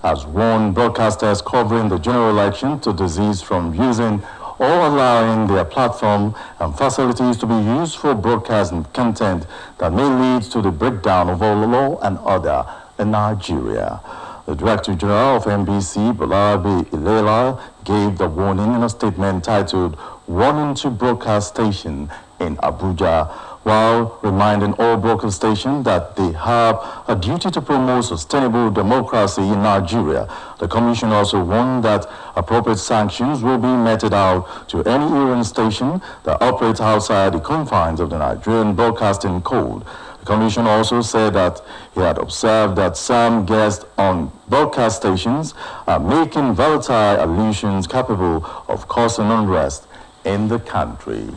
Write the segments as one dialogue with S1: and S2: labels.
S1: has warned broadcasters covering the general election to desist from using or allowing their platform and facilities to be used for broadcasting content that may lead to the breakdown of law and order in Nigeria. The Director General of NBC, Bolabi Ilela, gave the warning in a statement titled "Warning to Broadcast Station" in Abuja, while reminding all broadcast stations that they have a duty to promote sustainable democracy in Nigeria. The Commission also warned that appropriate sanctions will be meted out to any errant station that operates outside the confines of the Nigerian Broadcasting Code. The Commission also said that he had observed that some guests on broadcast stations are making volatile allusions capable of causing unrest in the country.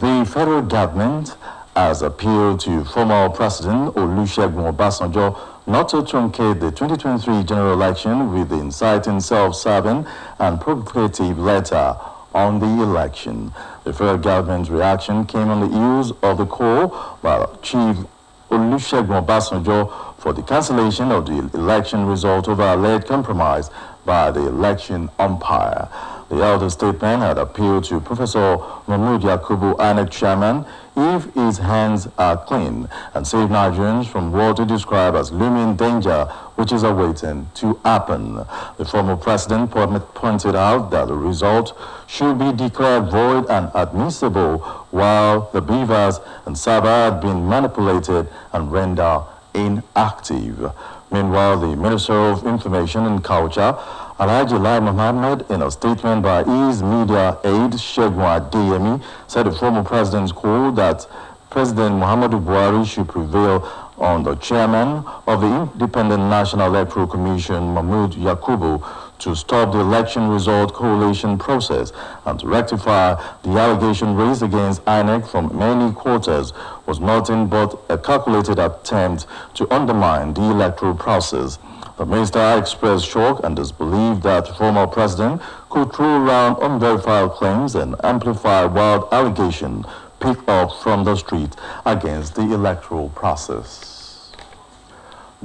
S1: The federal government has appealed to former President Olusegun Obasanjo not to truncate the 2023 general election with the inciting self-serving and provocative letter on the election. The federal government's reaction came on the heels of the call by Chief Olusegun Obasanjo for the cancellation of the election result over alleged compromise by the election umpire. The elder statesman had appealed to Professor Mahmoud Yakubu, INEC chairman, if his hands are clean, and save Nigerians from what he described as looming danger, which is awaiting to happen. The former president pointed out that the result should be declared void and admissible, while the beavers and Sabah had been manipulated and rendered inactive. Meanwhile, the Minister of Information and Culture, Alhaji Lai Mohammed, in a statement by his media aide, Segun Adeyemi, said the former president's call that President Muhammadu Buhari should prevail on the chairman of the Independent National Electoral Commission, Mahmoud Yakubu, to stop the election result coalition process and to rectify the allegation raised against INEC from many quarters was nothing but a calculated attempt to undermine the electoral process. The minister expressed shock and disbelief that the former president could throw around unverified claims and amplify wild allegations picked up from the street against the electoral process.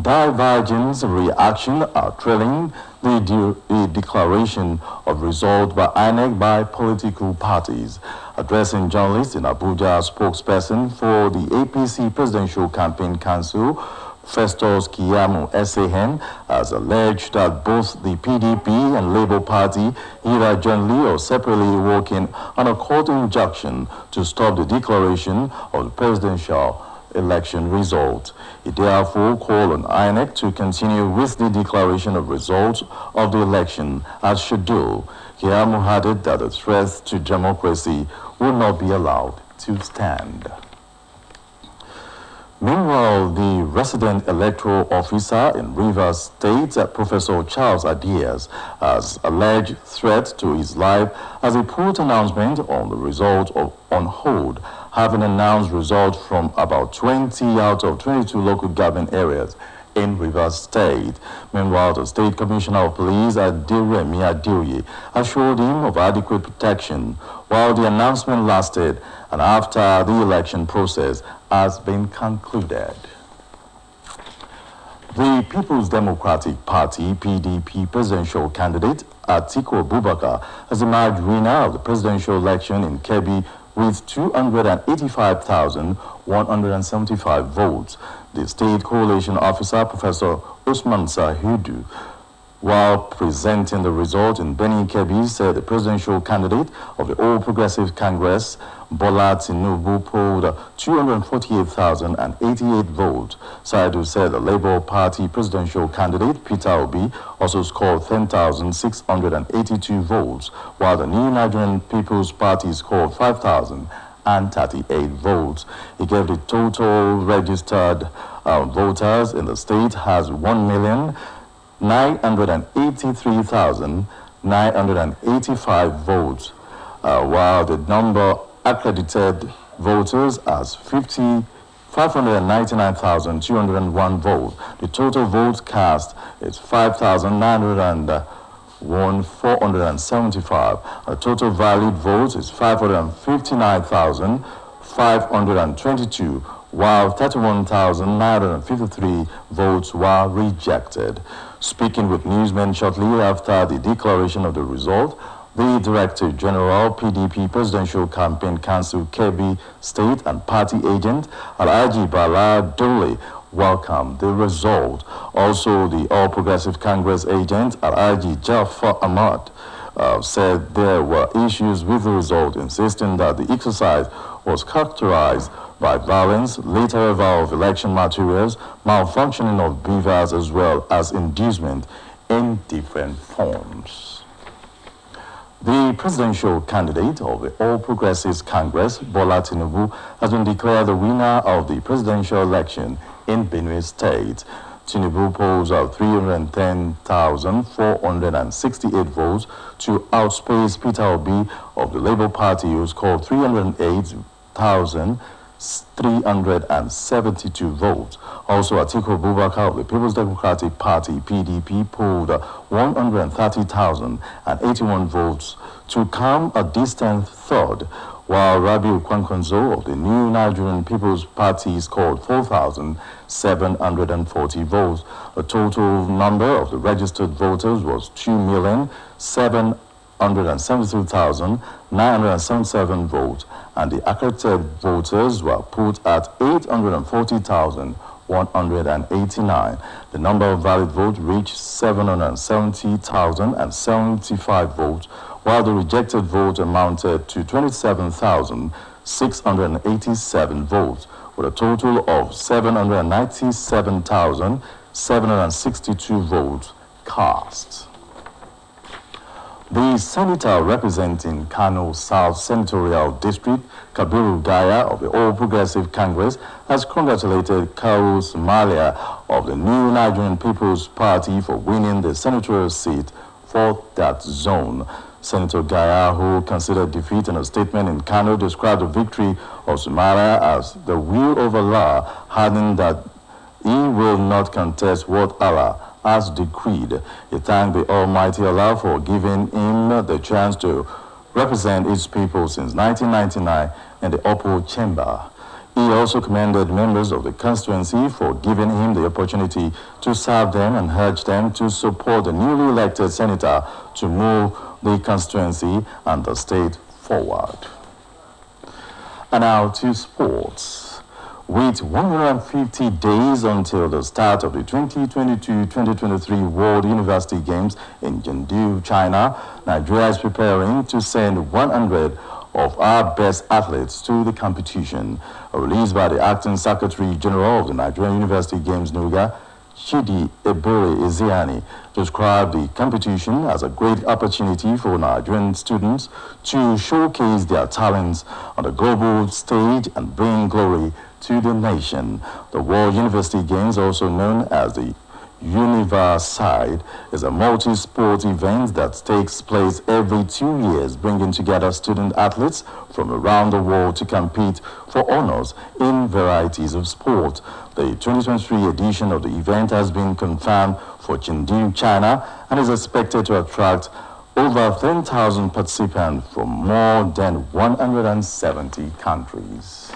S1: Divergent reactions are trailing the declaration of result by INEC by political parties. Addressing journalists in Abuja, spokesperson for the APC Presidential Campaign Council, Festus Kiyamu SAN, has alleged that both the PDP and Labour Party, either jointly or separately, working on a court injunction to stop the declaration of the presidential election result. He therefore called on INEC to continue with the declaration of results of the election as scheduled. Kiyamu added that the threat to democracy will not be allowed to stand. Meanwhile, the resident electoral officer in Rivers State, Professor Charles Adias, has alleged threat to his life as he put announcement on the result on hold, having announced results from about 20 out of 22 local government areas in Rivers State. Meanwhile, the State Commissioner of Police, Adiremi Adeoye, assured him of adequate protection while the announcement lasted and after the election process has been concluded. The People's Democratic Party, PDP, presidential candidate Atiku Abubakar has emerged winner of the presidential election in Kebbi with 285,175 votes. The state coalition officer, Professor Usman Sahidu, while presenting the result in Benin Kebbi, said the presidential candidate of the All Progressive Congress, Bola Tinubu, polled 248,088 votes. Saidu said the Labour Party presidential candidate, Peter Obi, also scored 10,682 votes, while the New Nigerian People's Party scored 5,038 votes. He gave the total registered voters in the state as 1,983,985 votes, while the number accredited voters as 599,201 votes. The total votes cast is 5,901,475. The total valid votes is 559,522, while 31,953 votes were rejected. Speaking with newsmen shortly after the declaration of the result, the Director General, PDP Presidential Campaign Council, Kebbi State and Party Agent, Alhaji Bala Dole, welcomed the result. Also, the All Progressive Congress agent, Alhaji Jafar Ahmad, said there were issues with the result, insisting that the exercise was characterized by violence, late arrival of election materials, malfunctioning of beavers, as well as inducement in different forms. The presidential candidate of the All Progressives Congress, Bola Tinubu, has been declared the winner of the presidential election in Benue State. Tinubu polls 310,468 votes to outpace Peter Obi of the Labour Party, who scored 308,372 votes. Also, Atiku Abubakar of the People's Democratic Party, PDP, polled 130,081 votes to come a distant third, while Rabiu Kwankwanzo of the New Nigerian People's Party scored 4,740 votes. The total number of the registered voters was 2,773,977 votes, and the accredited voters were put at 840,189. The number of valid votes reached 770,075 votes, while the rejected vote amounted to 27,687 votes, with a total of 797,762 votes cast. The senator representing Kano South Senatorial District, Kabiru Gaya of the All Progressive Congress, has congratulated Kawu Somalia of the New Nigerian People's Party for winning the senatorial seat for that zone. Senator Gaya, who considered defeat in a statement in Kano, described the victory of Somalia as the will of Allah, adding that he will not contest what Allah has decreed. He thanked the Almighty Allah for giving him the chance to represent his people since 1999 in the upper chamber. He also commended members of the constituency for giving him the opportunity to serve them and urged them to support the newly elected senator to move the constituency and the state forward. And now to sports. With 150 days until the start of the 2022-2023 World University Games in Chengdu, China, Nigeria is preparing to send 100 of our best athletes to the competition. A release by the Acting Secretary General of the Nigerian University Games, NUGA, Chidi Ebere Ezeani, described the competition as a great opportunity for Nigerian students to showcase their talents on the global stage and bring glory to the nation. The World University Games, also known as the Universiade, is a multi-sport event that takes place every 2 years, bringing together student athletes from around the world to compete for honors in varieties of sport. The 2023 edition of the event has been confirmed for Chengdu, China, and is expected to attract over 10,000 participants from more than 170 countries.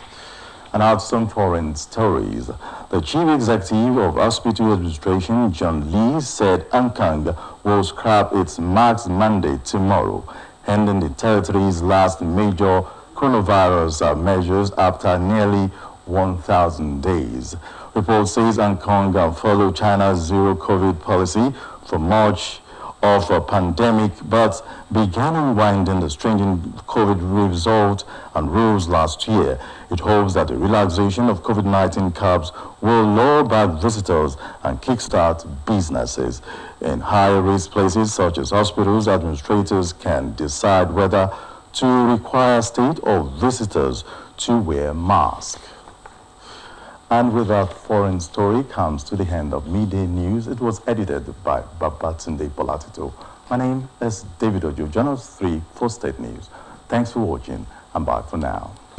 S1: And out some foreign stories. The Chief Executive of Hospital Administration, John Lee, said Hong Kong will scrap its mask mandate tomorrow, ending the territory's last major coronavirus measures after nearly 1,000 days. Report says Hong Kong follow China's zero-COVID policy for March of a pandemic, but began unwinding the stringent COVID result and rules last year. It hopes that the relaxation of COVID-19 curbs will lure back visitors and kickstart businesses. In high-risk places such as hospitals, administrators can decide whether to require state or visitors to wear masks. And with that foreign story comes to the end of Midday News. It was edited by Babatunde Polatito. My name is David Ojo. Join us 3 for State News. Thanks for watching and bye for now.